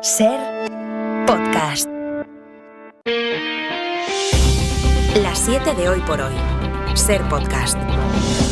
Ser Podcast. Las 7 de hoy por hoy. Ser Podcast.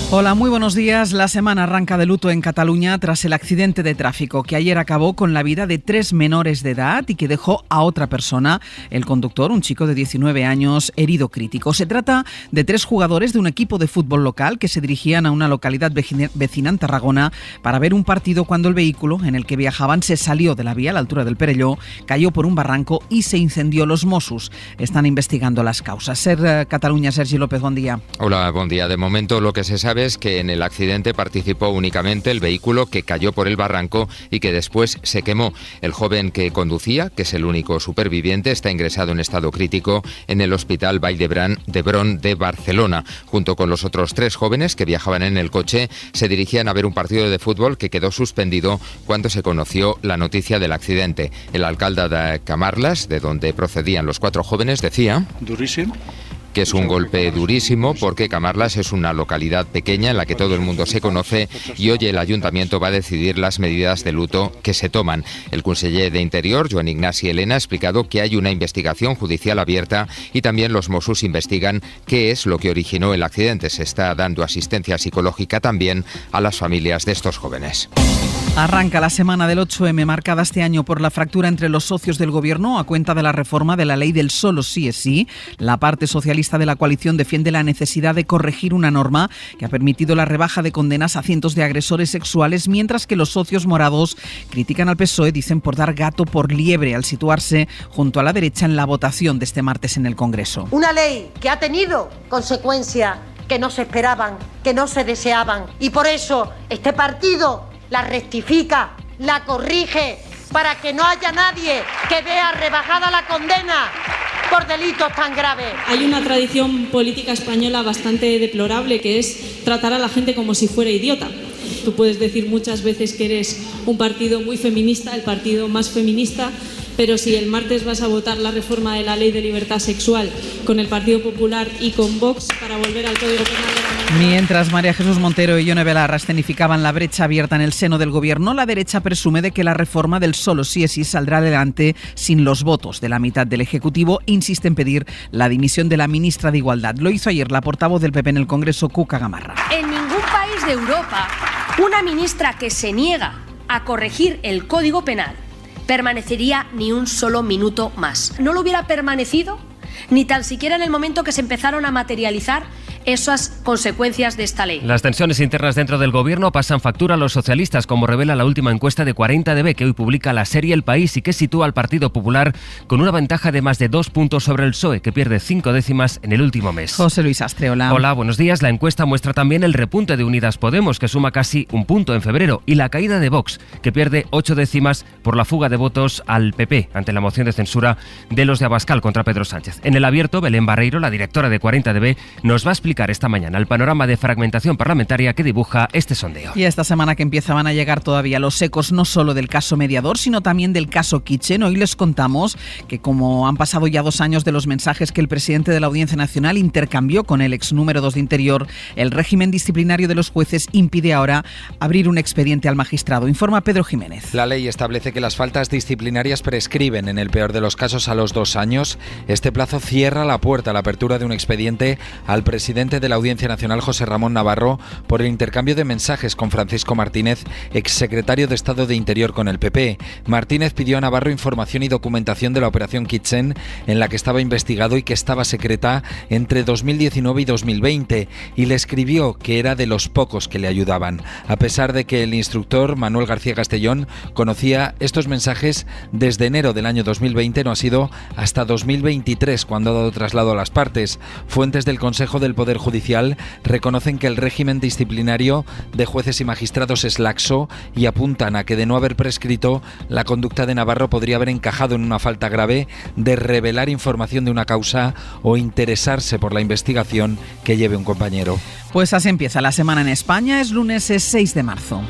Hola, muy buenos días. La semana arranca de luto en Cataluña tras el accidente de tráfico que ayer acabó con la vida de 3 menores de edad y que dejó a otra persona, el conductor, un chico de 19 años, herido crítico. Se trata de 3 jugadores de un equipo de fútbol local que se dirigían a una localidad vecina en Tarragona para ver un partido cuando el vehículo en el que viajaban se salió de la vía a la altura del Perelló, cayó por un barranco y se incendió. Los Mossos están investigando las causas. Ser Cataluña, Sergi López, buen día. Hola, buen día. De momento lo que se sabe es que en el accidente participó únicamente el vehículo que cayó por el barranco y que después se quemó. El joven que conducía, que es el único superviviente, está ingresado en estado crítico en el Hospital Vall d'Hebron de Barcelona. Junto con los otros 3 jóvenes que viajaban en el coche, se dirigían a ver un partido de fútbol que quedó suspendido cuando se conoció la noticia del accidente. El alcalde de Camarlas, de donde procedían los 4 jóvenes, decía: durísimo. Que es un golpe durísimo porque Camarlas es una localidad pequeña en la que todo el mundo se conoce y hoy el ayuntamiento va a decidir las medidas de luto que se toman. El conseller de Interior, Joan Ignasi Elena, ha explicado que hay una investigación judicial abierta y también los Mossos investigan qué es lo que originó el accidente. Se está dando asistencia psicológica también a las familias de estos jóvenes. Arranca la semana del 8M, marcada este año por la fractura entre los socios del gobierno a cuenta de la reforma de la ley del solo sí es sí. La parte socialista de la coalición defiende la necesidad de corregir una norma que ha permitido la rebaja de condenas a cientos de agresores sexuales, mientras que los socios morados critican al PSOE, dicen, por dar gato por liebre al situarse junto a la derecha en la votación de este martes en el Congreso. Una ley que ha tenido consecuencias que no se esperaban, que no se deseaban, y por eso este partido la rectifica, la corrige, para que no haya nadie que vea rebajada la condena por delitos tan graves. Hay una tradición política española bastante deplorable, que es tratar a la gente como si fuera idiota. Tú puedes decir muchas veces que eres un partido muy feminista, el partido más feminista, pero si el martes vas a votar la reforma de la ley de libertad sexual con el Partido Popular y con Vox para volver al Código Penal de la Manada. Mientras María Jesús Montero y Ione Belarra escenificaban la brecha abierta en el seno del gobierno, la derecha presume de que la reforma del solo sí es sí saldrá adelante sin los votos de la mitad del Ejecutivo. Insiste en pedir la dimisión de la ministra de Igualdad. Lo hizo ayer la portavoz del PP en el Congreso, Cuca Gamarra. En ningún país de Europa, una ministra que se niega a corregir el Código Penal permanecería ni un solo minuto más. No lo hubiera permanecido ni tan siquiera en el momento que se empezaron a materializar esas consecuencias de esta ley. Las tensiones internas dentro del gobierno pasan factura a los socialistas, como revela la última encuesta de 40DB que hoy publica la serie El País y que sitúa al Partido Popular con una ventaja de más de 2 puntos sobre el PSOE, que pierde 5 décimas en el último mes. José Luis Astre, hola. Hola, buenos días. La encuesta muestra también el repunte de Unidas Podemos, que suma casi 1 punto en febrero, y la caída de Vox, que pierde 8 décimas por la fuga de votos al PP ante la moción de censura de los de Abascal contra Pedro Sánchez. En el abierto, Belén Barreiro, la directora de 40DB, nos va a explicar esta mañana el panorama de fragmentación parlamentaria que dibuja este sondeo. Y esta semana que empieza van a llegar todavía los ecos no solo del caso Mediador, sino también del caso Kitchen. Hoy les contamos que, como han pasado ya 2 años de los mensajes que el presidente de la Audiencia Nacional intercambió con el ex número 2 de Interior, el régimen disciplinario de los jueces impide ahora abrir un expediente al magistrado. Informa Pedro Jiménez. La ley establece que las faltas disciplinarias prescriben en el peor de los casos a los 2 años. Este plazo cierra la puerta a la apertura de un expediente al presidente de la Audiencia Nacional, José Ramón Navarro, por el intercambio de mensajes con Francisco Martínez, exsecretario de Estado de Interior con el PP. Martínez pidió a Navarro información y documentación de la operación Kitchen, en la que estaba investigado y que estaba secreta entre 2019 y 2020, y le escribió que era de los pocos que le ayudaban. A pesar de que el instructor, Manuel García Castellón, conocía estos mensajes desde enero del año 2020, no ha sido hasta 2023 cuando ha dado traslado a las partes. Fuentes del Consejo del Poder Judicial reconocen que el régimen disciplinario de jueces y magistrados es laxo y apuntan a que, de no haber prescrito, la conducta de Navarro podría haber encajado en una falta grave de revelar información de una causa o interesarse por la investigación que lleve un compañero. Pues así empieza la semana en España. Es lunes, es 6 de marzo.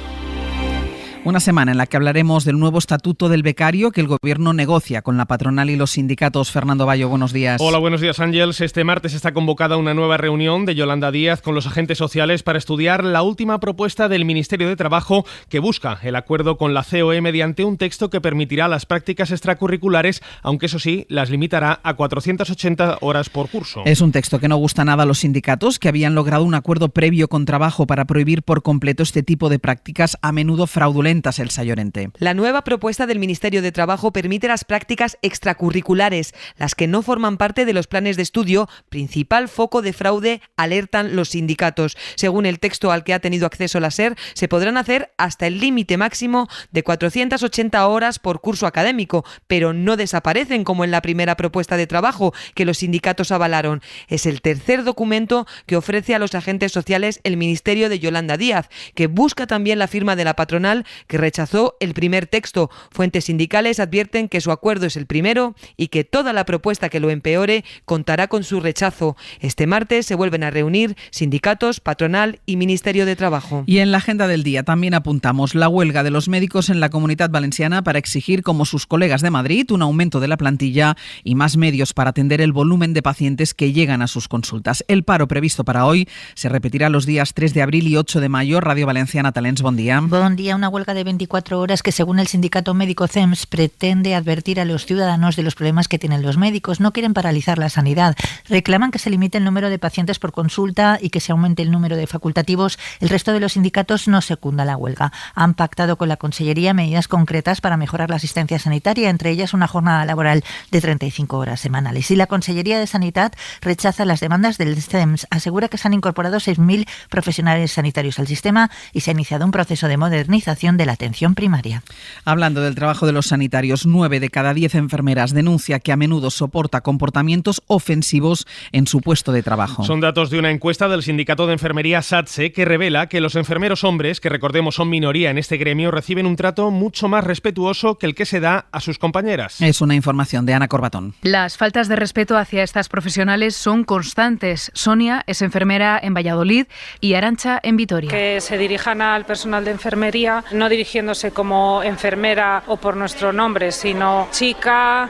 Una semana en la que hablaremos del nuevo estatuto del becario que el Gobierno negocia con la patronal y los sindicatos. Fernando Bayo, buenos días. Hola, buenos días, Ángels. Este martes está convocada una nueva reunión de Yolanda Díaz con los agentes sociales para estudiar la última propuesta del Ministerio de Trabajo que busca el acuerdo con la COE mediante un texto que permitirá las prácticas extracurriculares, aunque eso sí, las limitará a 480 horas por curso. Es un texto que no gusta nada a los sindicatos, que habían logrado un acuerdo previo con Trabajo para prohibir por completo este tipo de prácticas a menudo fraudulentas. Elsa Llorente. La nueva propuesta del Ministerio de Trabajo permite las prácticas extracurriculares, las que no forman parte de los planes de estudio, principal foco de fraude, alertan los sindicatos. Según el texto al que ha tenido acceso la SER, se podrán hacer hasta el límite máximo de 480 horas por curso académico, pero no desaparecen como en la primera propuesta de trabajo que los sindicatos avalaron. Es el tercer documento que ofrece a los agentes sociales el Ministerio de Yolanda Díaz, que busca también la firma de la patronal, que rechazó el primer texto. Fuentes sindicales advierten que su acuerdo es el primero y que toda la propuesta que lo empeore contará con su rechazo. Este martes se vuelven a reunir sindicatos, patronal y Ministerio de Trabajo. Y en la agenda del día también apuntamos la huelga de los médicos en la Comunidad Valenciana para exigir, como sus colegas de Madrid, un aumento de la plantilla y más medios para atender el volumen de pacientes que llegan a sus consultas. El paro previsto para hoy se repetirá los días 3 de abril y 8 de mayo. Radio Valenciana Talents, bon día. Bon día, una huelga de 24 horas que, según el sindicato médico CEMS, pretende advertir a los ciudadanos de los problemas que tienen los médicos. No quieren paralizar la sanidad. Reclaman que se limite el número de pacientes por consulta y que se aumente el número de facultativos. El resto de los sindicatos no secunda la huelga. Han pactado con la Consellería medidas concretas para mejorar la asistencia sanitaria, entre ellas una jornada laboral de 35 horas semanales. Y la Consellería de Sanidad rechaza las demandas del CEMS. Asegura que se han incorporado 6.000 profesionales sanitarios al sistema y se ha iniciado un proceso de modernización de la atención primaria. Hablando del trabajo de los sanitarios, 9 de cada 10 enfermeras denuncia que a menudo soporta comportamientos ofensivos en su puesto de trabajo. Son datos de una encuesta del Sindicato de Enfermería SATSE que revela que los enfermeros hombres, que recordemos son minoría en este gremio, reciben un trato mucho más respetuoso que el que se da a sus compañeras. Es una información de Ana Corbatón. Las faltas de respeto hacia estas profesionales son constantes. Sonia es enfermera en Valladolid y Arantxa en Vitoria. Que se dirijan al personal de enfermería no dirigiéndose como enfermera o por nuestro nombre, sino chica,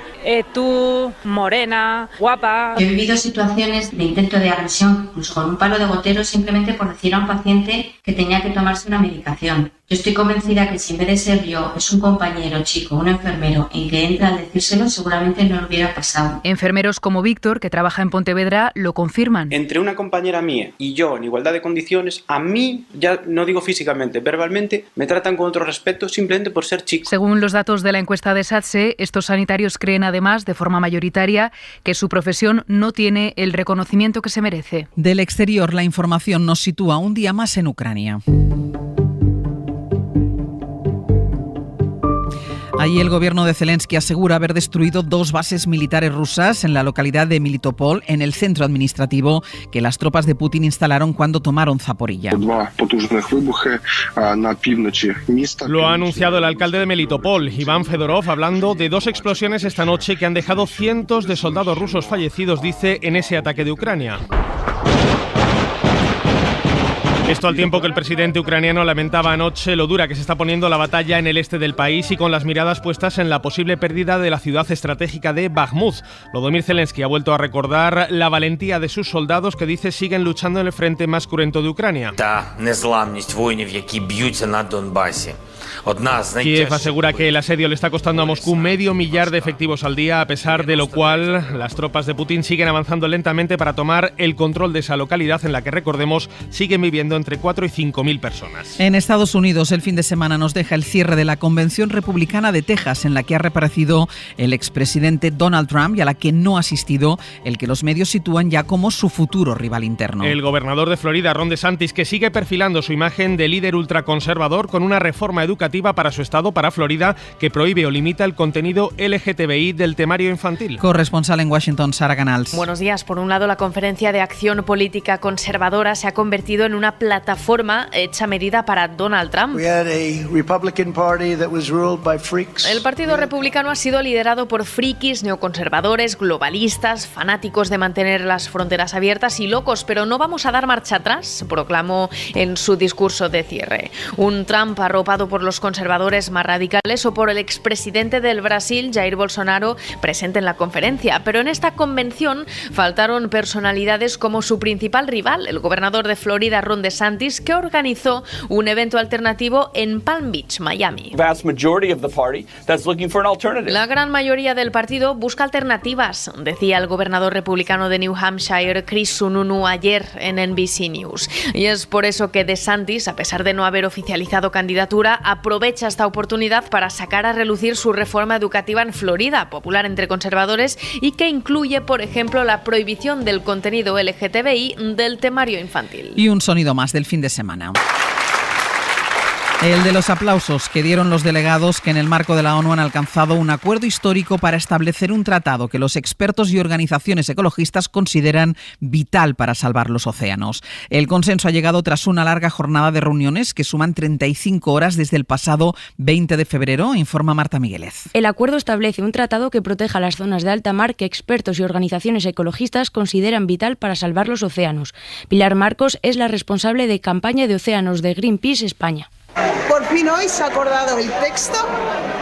tú, morena, guapa. Yo he vivido situaciones de intento de agresión, incluso con un palo de gotero, simplemente por decir a un paciente que tenía que tomarse una medicación. Yo estoy convencida que si en vez de ser yo es un compañero chico, un enfermero, en que entra al decírselo, seguramente no lo hubiera pasado. Enfermeros como Víctor, que trabaja en Pontevedra, lo confirman. Entre una compañera mía y yo, en igualdad de condiciones, a mí, ya no digo físicamente, verbalmente, me tratan con otro respeto simplemente por ser chico. Según los datos de la encuesta de SATSE, estos sanitarios creen además, de forma mayoritaria, que su profesión no tiene el reconocimiento que se merece. Del exterior, la información nos sitúa un día más en Ucrania. Allí el gobierno de Zelensky asegura haber destruido 2 bases militares rusas en la localidad de Melitopol, en el centro administrativo que las tropas de Putin instalaron cuando tomaron Zaporilla. Lo ha anunciado el alcalde de Melitopol, Iván Fedorov, hablando de 2 explosiones esta noche que han dejado cientos de soldados rusos fallecidos, dice, en ese ataque de Ucrania. Esto al tiempo que el presidente ucraniano lamentaba anoche lo dura que se está poniendo la batalla en el este del país y con las miradas puestas en la posible pérdida de la ciudad estratégica de Bakhmut. Volodymyr Zelensky ha vuelto a recordar la valentía de sus soldados que dice siguen luchando en el frente más cruento de Ucrania. Kiev asegura que el asedio le está costando a Moscú 500.000 de efectivos al día, a pesar de lo cual las tropas de Putin siguen avanzando lentamente para tomar el control de esa localidad en la que, recordemos, siguen viviendo entre 4 y 5.000 personas. En Estados Unidos, el fin de semana nos deja el cierre de la Convención Republicana de Texas, en la que ha reaparecido el expresidente Donald Trump y a la que no ha asistido el que los medios sitúan ya como su futuro rival interno. El gobernador de Florida, Ron DeSantis, que sigue perfilando su imagen de líder ultraconservador con una reforma educativa para su estado, para Florida, que prohíbe o limita el contenido LGTBI del temario infantil. Corresponsal en Washington, Sara Canals. Buenos días. Por un lado, la Conferencia de Acción Política Conservadora se ha convertido en una plataforma hecha a medida para Donald Trump. El Partido Republicano ha sido liderado por frikis, neoconservadores, globalistas, fanáticos de mantener las fronteras abiertas y locos, pero no vamos a dar marcha atrás, proclamó en su discurso de cierre. Un Trump arropado por los los conservadores más radicales o por el expresidente del Brasil, Jair Bolsonaro, presente en la conferencia. Pero en esta convención faltaron personalidades como su principal rival, el gobernador de Florida, Ron DeSantis, que organizó un evento alternativo en Palm Beach, Miami. La gran mayoría del partido busca alternativas, decía el gobernador republicano de New Hampshire, Chris Sununu, ayer en NBC News. Y es por eso que DeSantis, a pesar de no haber oficializado candidatura, aprovecha esta oportunidad para sacar a relucir su reforma educativa en Florida, popular entre conservadores, y que incluye, por ejemplo, la prohibición del contenido LGTBI del temario infantil. Y un sonido más del fin de semana. El de los aplausos que dieron los delegados que en el marco de la ONU han alcanzado un acuerdo histórico para establecer un tratado que los expertos y organizaciones ecologistas consideran vital para salvar los océanos. El consenso ha llegado tras una larga jornada de reuniones que suman 35 horas desde el pasado 20 de febrero, informa Marta Miguelez. El acuerdo establece un tratado que proteja las zonas de alta mar que expertos y organizaciones ecologistas consideran vital para salvar los océanos. Pilar Marcos es la responsable de campaña de océanos de Greenpeace España. Por fin hoy se ha acordado el texto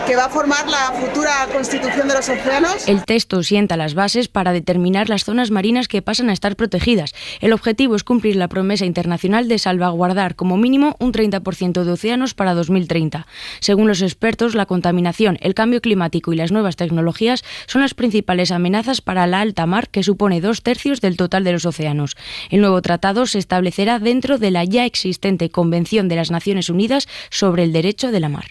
que va a formar la futura Constitución de los Océanos. El texto sienta las bases para determinar las zonas marinas que pasan a estar protegidas. El objetivo es cumplir la promesa internacional de salvaguardar como mínimo un 30% de océanos para 2030. Según los expertos, la contaminación, el cambio climático y las nuevas tecnologías son las principales amenazas para la alta mar, que supone 2/3 del total de los océanos. El nuevo tratado se establecerá dentro de la ya existente Convención de las Naciones Unidas sobre el derecho de la mar.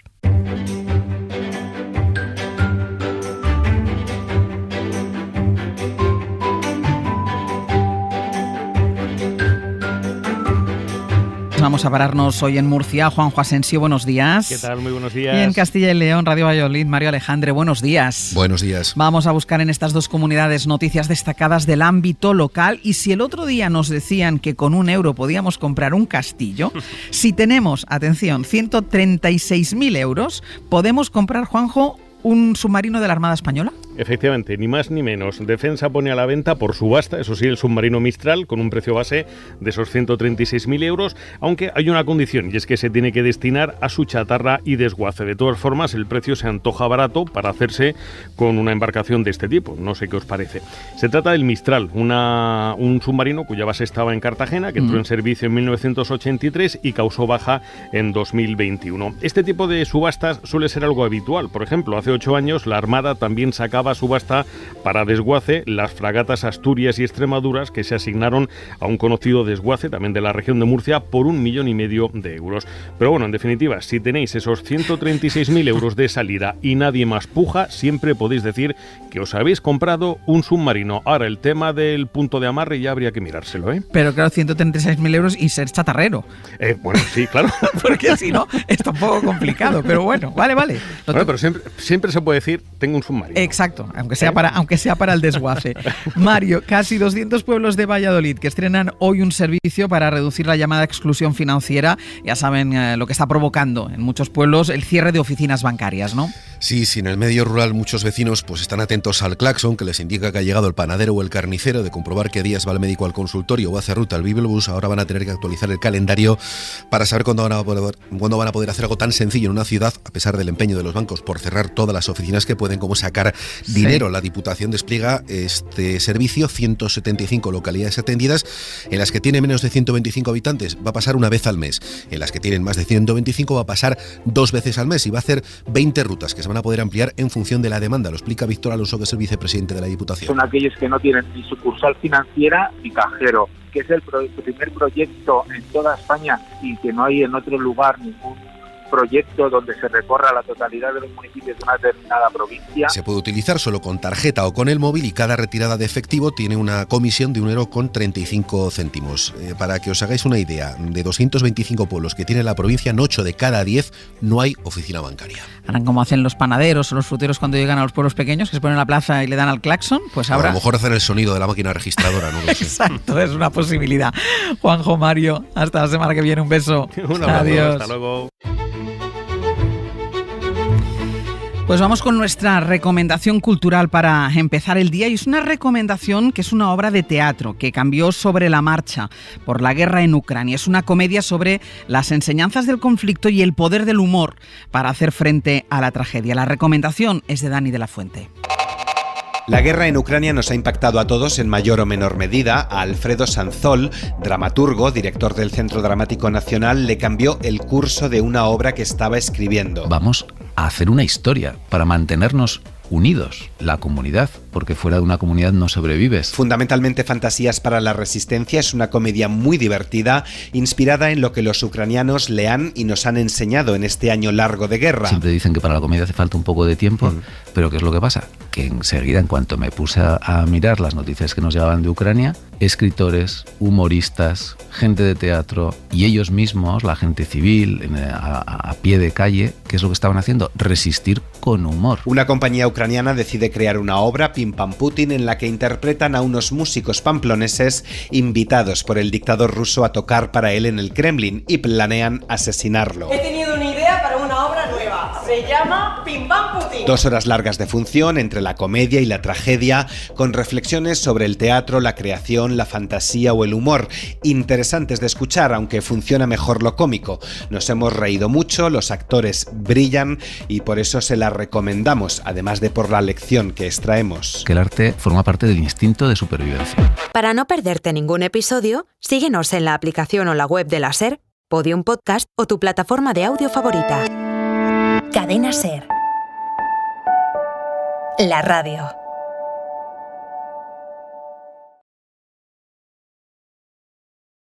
Vamos a pararnos hoy en Murcia. Juanjo Asensio, buenos días. ¿Qué tal? Muy buenos días. Y en Castilla y León, Radio Valladolid, Mario Alejandre, buenos días. Buenos días. Vamos a buscar en estas dos comunidades noticias destacadas del ámbito local. Y si el otro día nos decían que con €1 podíamos comprar un castillo, si tenemos, atención, 136.000 euros, ¿podemos comprar, Juanjo, un submarino de la Armada Española? Efectivamente, ni más ni menos. Defensa pone a la venta por subasta, eso sí, el submarino Mistral, con un precio base de esos 136.000 euros, aunque hay una condición, y es que se tiene que destinar a su chatarra y desguace. De todas formas, el precio se antoja barato para hacerse con una embarcación de este tipo. No sé qué os parece. Se trata del Mistral, un submarino cuya base estaba en Cartagena, que entró en servicio en 1983 y causó baja en 2021. Este tipo de subastas suele ser algo habitual. Por ejemplo, hace 8 años la Armada también sacaba a subasta para desguace las fragatas Asturias y Extremaduras, que se asignaron a un conocido desguace también de la región de Murcia por 1,5 millones de euros. Pero bueno, en definitiva, si tenéis esos 136.000 euros de salida y nadie más puja, siempre podéis decir que os habéis comprado un submarino. Ahora, el tema del punto de amarre ya habría que mirárselo, ¿eh? Pero claro, 136.000 euros y ser chatarrero. Bueno, sí, claro. Porque si no, está un poco complicado. Pero bueno, vale. Bueno, pero siempre se puede decir, tengo un submarino. Exacto, aunque sea para el desguace. Mario, casi 200 pueblos de Valladolid que estrenan hoy un servicio para reducir la llamada exclusión financiera. Ya saben lo que está provocando en muchos pueblos el cierre de oficinas bancarias, ¿no? Sí, en el medio rural muchos vecinos pues están atentos al claxon que les indica que ha llegado el panadero o el carnicero, de comprobar qué días va el médico al consultorio o hace ruta al bibliobús. Ahora van a tener que actualizar el calendario para saber cuándo van a poder hacer algo tan sencillo en una ciudad, a pesar del empeño de los bancos por cerrar todas las oficinas que pueden, como sacar dinero. La Diputación despliega este servicio, 175 localidades atendidas. En las que tienen menos de 125 habitantes va a pasar una vez al mes. En las que tienen más de 125 va a pasar 2 veces al mes y va a hacer 20 rutas que se van a poder ampliar en función de la demanda. Lo explica Víctor Alonso, que es el vicepresidente de la Diputación. Son aquellos que no tienen ni sucursal financiera ni cajero, que es el primer proyecto en toda España y que no hay en otro lugar ningún proyecto donde se recorra la totalidad de los municipios de una determinada provincia. Se puede utilizar solo con tarjeta o con el móvil y cada retirada de efectivo tiene una comisión de €1,35. Para que os hagáis una idea, de 225 pueblos que tiene la provincia, en 8 de cada 10 no hay oficina bancaria. Harán como hacen los panaderos o los fruteros cuando llegan a los pueblos pequeños, que se ponen en la plaza y le dan al claxon, pues ahora... A lo mejor hacen el sonido de la máquina registradora, no lo sé. Exacto, es una posibilidad. Juanjo, Mario, hasta la semana que viene, un beso. Un abrazo, adiós. Hasta luego. Pues vamos con nuestra recomendación cultural para empezar el día, y es una recomendación que es una obra de teatro que cambió sobre la marcha por la guerra en Ucrania. Es una comedia sobre las enseñanzas del conflicto y el poder del humor para hacer frente a la tragedia. La recomendación es de Dani de la Fuente. La guerra en Ucrania nos ha impactado a todos en mayor o menor medida. A Alfredo Sanzol, dramaturgo, director del Centro Dramático Nacional, le cambió el curso de una obra que estaba escribiendo. Vamos a hacer una historia para mantenernos unidos, la comunidad, porque fuera de una comunidad no sobrevives. Fundamentalmente Fantasías para la Resistencia es una comedia muy divertida, inspirada en lo que los ucranianos le han y nos han enseñado en este año largo de guerra. Siempre dicen que para la comedia hace falta un poco de tiempo, pero ¿qué es lo que pasa? Que enseguida, en cuanto me puse a mirar las noticias que nos llegaban de Ucrania, escritores, humoristas, gente de teatro y ellos mismos, la gente civil, a pie de calle, ¿qué es lo que estaban haciendo? Resistir con humor. Una compañía ucraniana decide crear una obra, Pim Pam Putin, en la que interpretan a unos músicos pamploneses invitados por el dictador ruso a tocar para él en el Kremlin y planean asesinarlo. He tenido una idea para una obra nueva. Se llama Pim Pam Putin. 2 horas largas de función entre la comedia y la tragedia, con reflexiones sobre el teatro, la creación, la fantasía o el humor. Interesantes de escuchar, aunque funciona mejor lo cómico. Nos hemos reído mucho, los actores brillan y por eso se la recomendamos, además de por la lección que extraemos. Que el arte forma parte del instinto de supervivencia. Para no perderte ningún episodio, síguenos en la aplicación o la web de la SER, Podium Podcast o tu plataforma de audio favorita. Cadena SER. La radio.